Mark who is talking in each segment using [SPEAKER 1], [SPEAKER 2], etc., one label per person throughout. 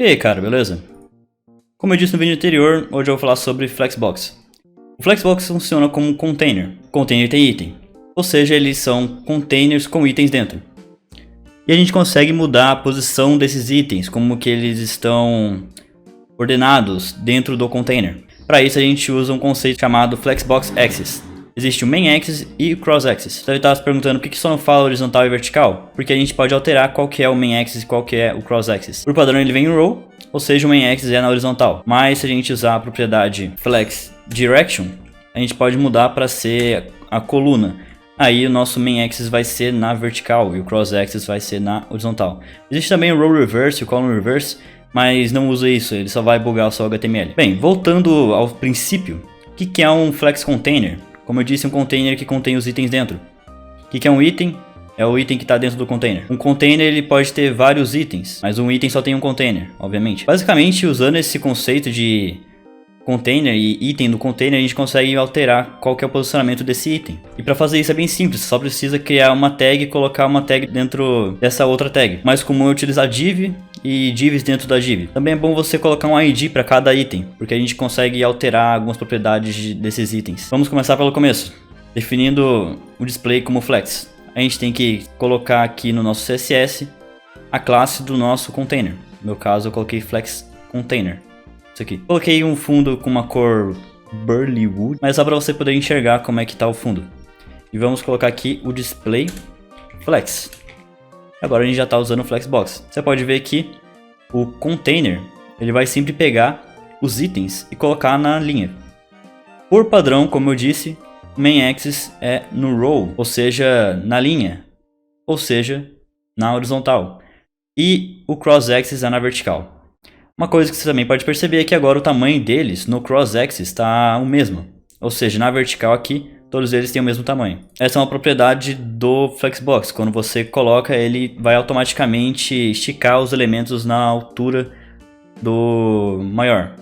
[SPEAKER 1] E aí, cara, beleza? Como eu disse no vídeo anterior, hoje eu vou falar sobre Flexbox. O Flexbox funciona como um container. O container tem item, ou seja, eles são containers com itens dentro. E a gente consegue mudar a posição desses itens, como que eles estão ordenados dentro do container. Para isso a gente usa um conceito chamado Flexbox Axis. Existe o Main Axis e o Cross Axis. Então ele estava se perguntando por que só não fala horizontal e vertical? Porque a gente pode alterar qual que é o Main Axis e qual que é o Cross Axis. Por padrão ele vem em row, ou seja, o Main Axis é na horizontal. Mas se a gente usar a propriedade Flex Direction, a gente pode mudar para ser a coluna. Aí o nosso Main Axis vai ser na vertical e o Cross Axis vai ser na horizontal. Existe também o Row Reverse e o Column Reverse, mas não usa isso, ele só vai bugar o seu HTML. Bem, voltando ao princípio, o que é um Flex Container? Como eu disse, um container que contém os itens dentro. O que é um item? É o item que está dentro do container. Um container ele pode ter vários itens, mas um item só tem um container, obviamente. Basicamente, usando esse conceito de container e item do container, a gente consegue alterar qual que é o posicionamento desse item. E para fazer isso é bem simples, só precisa criar uma tag e colocar uma tag dentro dessa outra tag. Mais comum é utilizar div e divs dentro da div. Também é bom você colocar um ID para cada item, porque a gente consegue alterar algumas propriedades desses itens. Vamos começar pelo começo, definindo o display como flex. A gente tem que colocar aqui no nosso CSS a classe do nosso container. No meu caso eu coloquei flex container. Isso aqui. Coloquei um fundo com uma cor Burly Wood, mas só para você poder enxergar como é que está o fundo. E vamos colocar aqui o display flex. Agora a gente já está usando o Flexbox. Você pode ver que o container ele vai sempre pegar os itens e colocar na linha. Por padrão, como eu disse, o Main Axis é no row, ou seja, na linha, ou seja, na horizontal. E o Cross Axis é na vertical. Uma coisa que você também pode perceber é que agora o tamanho deles no Cross Axis está o mesmo. Ou seja, na vertical aqui, todos eles têm o mesmo tamanho. Essa é uma propriedade do Flexbox. Quando você coloca, ele vai automaticamente esticar os elementos na altura do maior.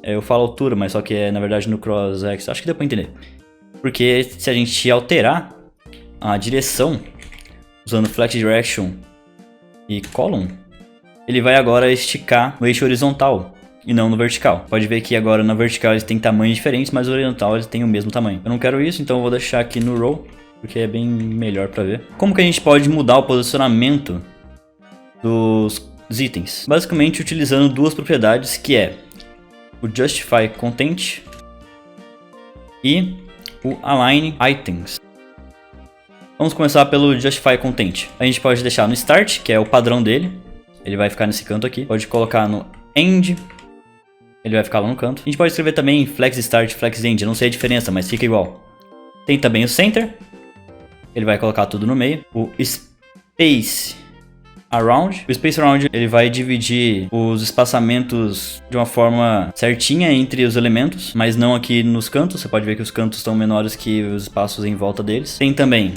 [SPEAKER 1] Eu falo altura, mas só que é na verdade no Cross Axis. Acho que deu para entender. Porque se a gente alterar a direção usando Flex Direction e Column, ele vai agora esticar no eixo horizontal e não no vertical. Pode ver que agora na vertical eles têm tamanhos diferentes, mas no horizontal eles têm o mesmo tamanho. Eu não quero isso, então eu vou deixar aqui no row, porque é bem melhor para ver. Como que a gente pode mudar o posicionamento dos itens? Basicamente utilizando duas propriedades, que é o Justify Content e o Align Items. Vamos começar pelo Justify Content. A gente pode deixar no Start, que é o padrão dele. Ele vai ficar nesse canto aqui. Pode colocar no End. Ele vai ficar lá no canto. A gente pode escrever também Flex Start, Flex End. Eu não sei a diferença, mas fica igual. Tem também o Center. Ele vai colocar tudo no meio. O Space Around. O Space Around ele vai dividir os espaçamentos de uma forma certinha entre os elementos, mas não aqui nos cantos. Você pode ver que os cantos estão menores que os espaços em volta deles. Tem também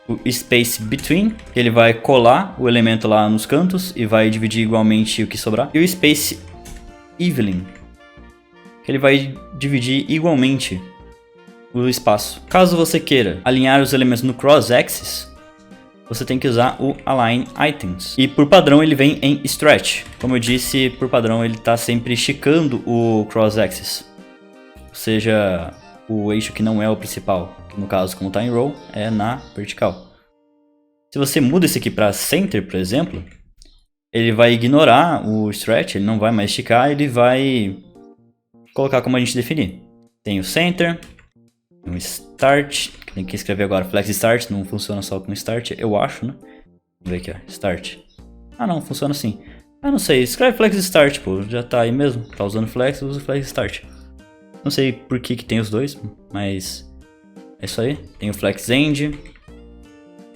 [SPEAKER 1] o Space Between, que ele vai colar o elemento lá nos cantos e vai dividir igualmente o que sobrar. E o Space Evening, que ele vai dividir igualmente o espaço. Caso você queira alinhar os elementos no Cross Axis, você tem que usar o Align Items. E por padrão ele vem em Stretch. Como eu disse, por padrão ele está sempre esticando o Cross Axis. Ou seja, o eixo que não é o principal. Que no caso, como está em row, é na vertical. Se você muda esse aqui para Center, por exemplo, ele vai ignorar o Stretch, ele não vai mais esticar, ele vai colocar como a gente definir. Tem o Center, o Start, tem que escrever agora Flex Start, não funciona só com Start, eu acho, né? Vamos ver aqui, ó, Start. Ah não, funciona assim. Ah, não sei, escreve Flex Start, pô, já tá aí mesmo. Tá usando Flex, usa Flex Start. Não sei por que tem os dois, mas é isso aí. Tem o Flex End,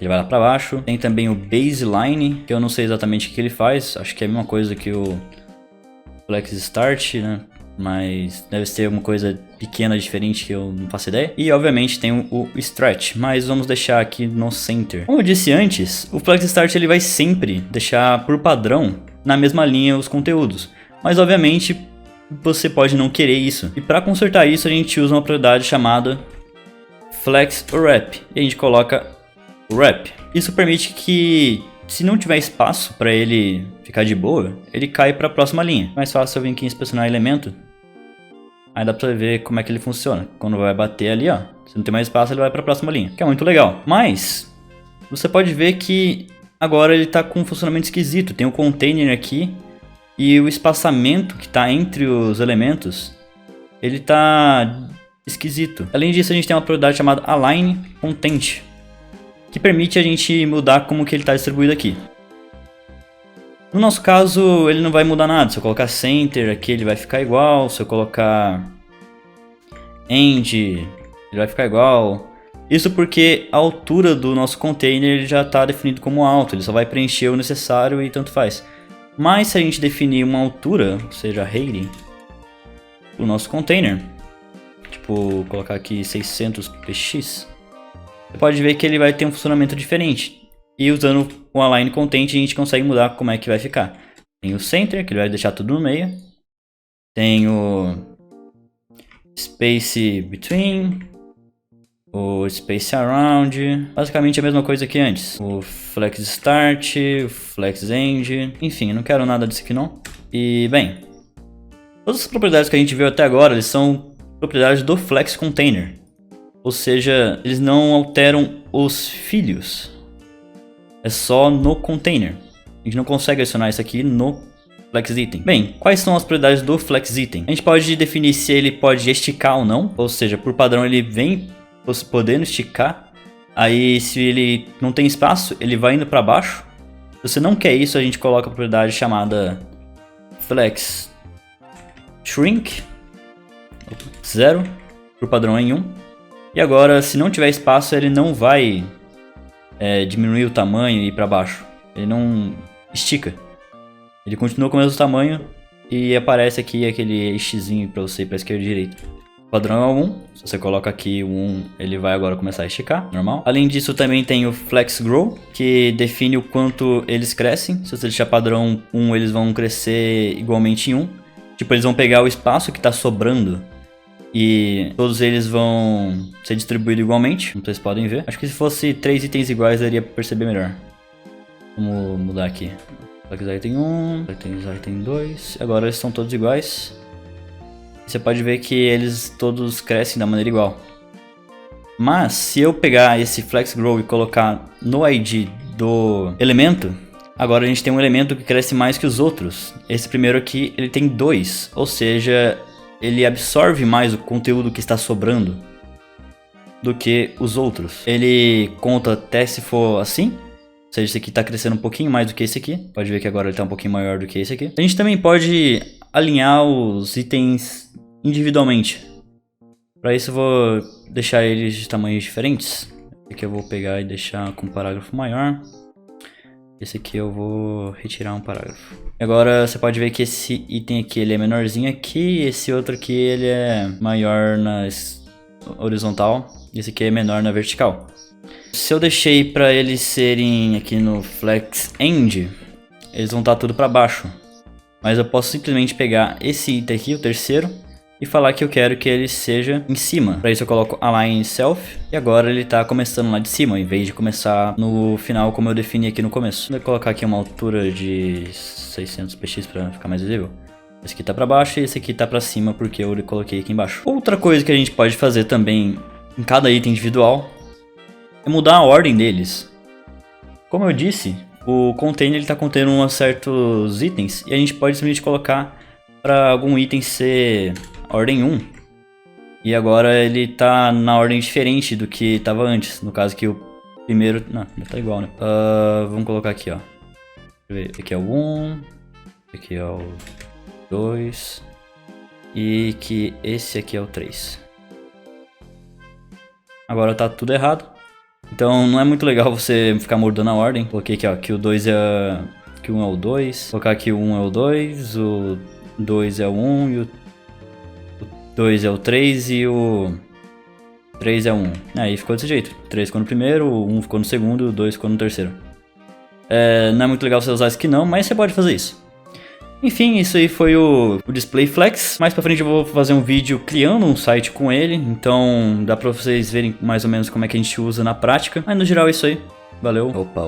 [SPEAKER 1] ele vai lá pra baixo. Tem também o Baseline, que eu não sei exatamente o que ele faz, acho que é a mesma coisa que o Flex Start, né? Mas deve ser alguma coisa pequena, diferente, que eu não faço ideia. E obviamente tem o Stretch, mas vamos deixar aqui no Center. Como eu disse antes, o Flex Start ele vai sempre deixar por padrão na mesma linha os conteúdos. Mas obviamente você pode não querer isso. E para consertar isso a gente usa uma propriedade chamada Flex Wrap. E a gente coloca Wrap. Isso permite que se não tiver espaço para ele ficar de boa, ele cai para a próxima linha. Mais fácil eu vir aqui inspecionar elemento. Aí dá pra ver como é que ele funciona. Quando vai bater ali, ó, se não tem mais espaço, ele vai para a próxima linha, que é muito legal. Mas você pode ver que agora ele tá com um funcionamento esquisito. Tem um container aqui e o espaçamento que tá entre os elementos, ele tá esquisito. Além disso, a gente tem uma propriedade chamada Align Content, que permite a gente mudar como que ele está distribuído aqui. No nosso caso, ele não vai mudar nada. Se eu colocar Center aqui, ele vai ficar igual. Se eu colocar End, ele vai ficar igual. Isso porque a altura do nosso container já está definido como alto. Ele só vai preencher o necessário e tanto faz. Mas se a gente definir uma altura, ou seja, rating, o nosso container, tipo, colocar aqui 600 px, você pode ver que ele vai ter um funcionamento diferente. E usando o Align Content a gente consegue mudar como é que vai ficar. Tem o Center, que ele vai deixar tudo no meio. Tem o Space Between, o Space Around, basicamente a mesma coisa que antes. O Flex Start, o Flex End, enfim, eu não quero nada disso aqui não. E bem, todas as propriedades que a gente viu até agora, eles são propriedades do Flex Container. Ou seja, eles não alteram os filhos. É só no container. A gente não consegue adicionar isso aqui no Flex Item. Bem, quais são as propriedades do Flex Item? A gente pode definir se ele pode esticar ou não. Ou seja, por padrão ele vem podendo esticar. Aí se ele não tem espaço, ele vai indo para baixo. Se você não quer isso, a gente coloca a propriedade chamada Flex Shrink 0, por padrão em 1. E agora, se não tiver espaço, ele não vai diminuir o tamanho e ir para baixo. Ele não estica. Ele continua com o mesmo tamanho e aparece aqui aquele xzinho para você ir para esquerda e direita. O padrão é o 1. Se você coloca aqui o 1, ele vai agora começar a esticar, normal. Além disso, também tem o Flex Grow, que define o quanto eles crescem. Se você deixar padrão 1, eles vão crescer igualmente em 1. Tipo, eles vão pegar o espaço que está sobrando e todos eles vão ser distribuídos igualmente, como vocês podem ver. Acho que se fosse 3 itens iguais, daria para perceber melhor. Vamos mudar aqui. Flex Item 1, Flex Item 2. Agora eles são todos iguais. Você pode ver que eles todos crescem da maneira igual. Mas se eu pegar esse Flex Grow e colocar no ID do elemento, agora a gente tem um elemento que cresce mais que os outros. Esse primeiro aqui, ele tem 2, ou seja, ele absorve mais o conteúdo que está sobrando do que os outros. Ele conta até se for assim. Ou seja, esse aqui está crescendo um pouquinho mais do que esse aqui. Pode ver que agora ele está um pouquinho maior do que esse aqui. A gente também pode alinhar os itens individualmente. Para isso eu vou deixar eles de tamanhos diferentes. Esse aqui eu vou pegar e deixar com um parágrafo maior. Esse aqui eu vou retirar um parágrafo. Agora você pode ver que esse item aqui ele é menorzinho aqui. E esse outro aqui ele é maior na horizontal. E esse aqui é menor na vertical. Se eu deixei para eles serem aqui no Flex End, eles vão estar tudo para baixo. Mas eu posso simplesmente pegar esse item aqui, o terceiro, e falar que eu quero que ele seja em cima. Para isso eu coloco Align Self. E agora ele está começando lá de cima, em vez de começar no final como eu defini aqui no começo. Vou colocar aqui uma altura de 600 px para ficar mais visível. Esse aqui está para baixo e esse aqui está para cima porque eu coloquei aqui embaixo. Outra coisa que a gente pode fazer também em cada item individual é mudar a ordem deles. Como eu disse, o container está contendo uns certos itens e a gente pode simplesmente colocar para algum item ser ordem 1. E agora ele tá na ordem diferente do que estava antes. No caso que o primeiro... Não, tá igual, né? Vamos colocar aqui, ó. Deixa eu ver. Aqui é o 1. Aqui é o 2. E que esse aqui é o 3. Agora tá tudo errado. Então não é muito legal você ficar mudando a ordem. Coloquei aqui, ó. Que o 2 é... Que o 1 é o 2. Vou colocar aqui o 1 é o 2. O 2 é o 1 e o 2 é o 3 e o 3 é o 1. Aí ficou desse jeito. O 3 ficou no primeiro, o 1 ficou no segundo e o 2 ficou no terceiro. Não é muito legal você usar isso aqui não, mas você pode fazer isso. Enfim, isso aí foi o Display Flex. Mais pra frente eu vou fazer um vídeo criando um site com ele. Então dá pra vocês verem mais ou menos como é que a gente usa na prática. Mas no geral é isso aí. Valeu. Opa.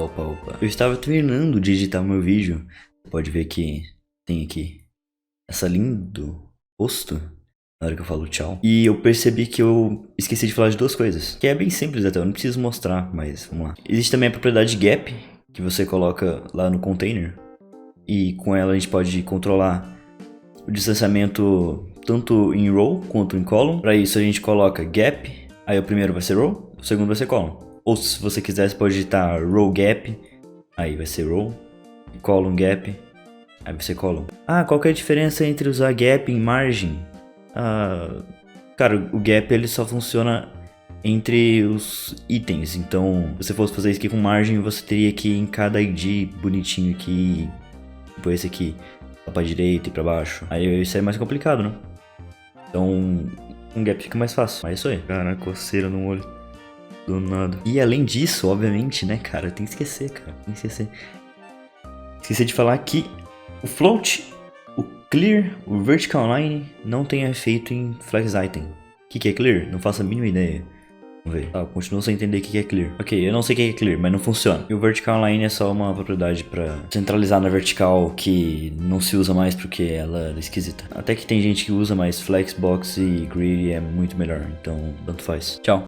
[SPEAKER 1] Eu estava terminando de editar meu vídeo. Você pode ver que tem aqui essa lindo rosto na hora que eu falo tchau. E eu percebi que eu esqueci de falar de duas coisas. Que é bem simples até, eu não preciso mostrar, mas vamos lá. Existe também a propriedade gap, que você coloca lá no container. E com ela a gente pode controlar o distanciamento tanto em row quanto em column. Para isso a gente coloca gap, aí o primeiro vai ser row, o segundo vai ser column. Ou se você quiser, você pode digitar row gap, aí vai ser row, e column gap, aí vai ser column. Ah, qual que é a diferença entre usar gap em margem? Cara, o gap ele só funciona entre os itens, então se você fosse fazer isso aqui com margem, você teria que ir em cada ID bonitinho aqui, tipo esse aqui, lá pra direita e pra baixo. Aí isso é mais complicado, né? Então um gap fica mais fácil. Mas é isso aí. Caraca, coceira no olho. Do nada. E além disso, obviamente, né, cara, tem que esquecer, cara. Tem que esquecer. Esqueci de falar que o float, o clear, o vertical line não tem efeito em flex item. O que é clear? Não faço a mínima ideia. Vamos ver. Tá, continuo sem entender o que é clear. Ok, eu não sei o que é clear, mas não funciona. E o vertical line é só uma propriedade pra centralizar na vertical que não se usa mais porque ela é esquisita. Até que tem gente que usa, mas flexbox e grid é muito melhor, então tanto faz. Tchau.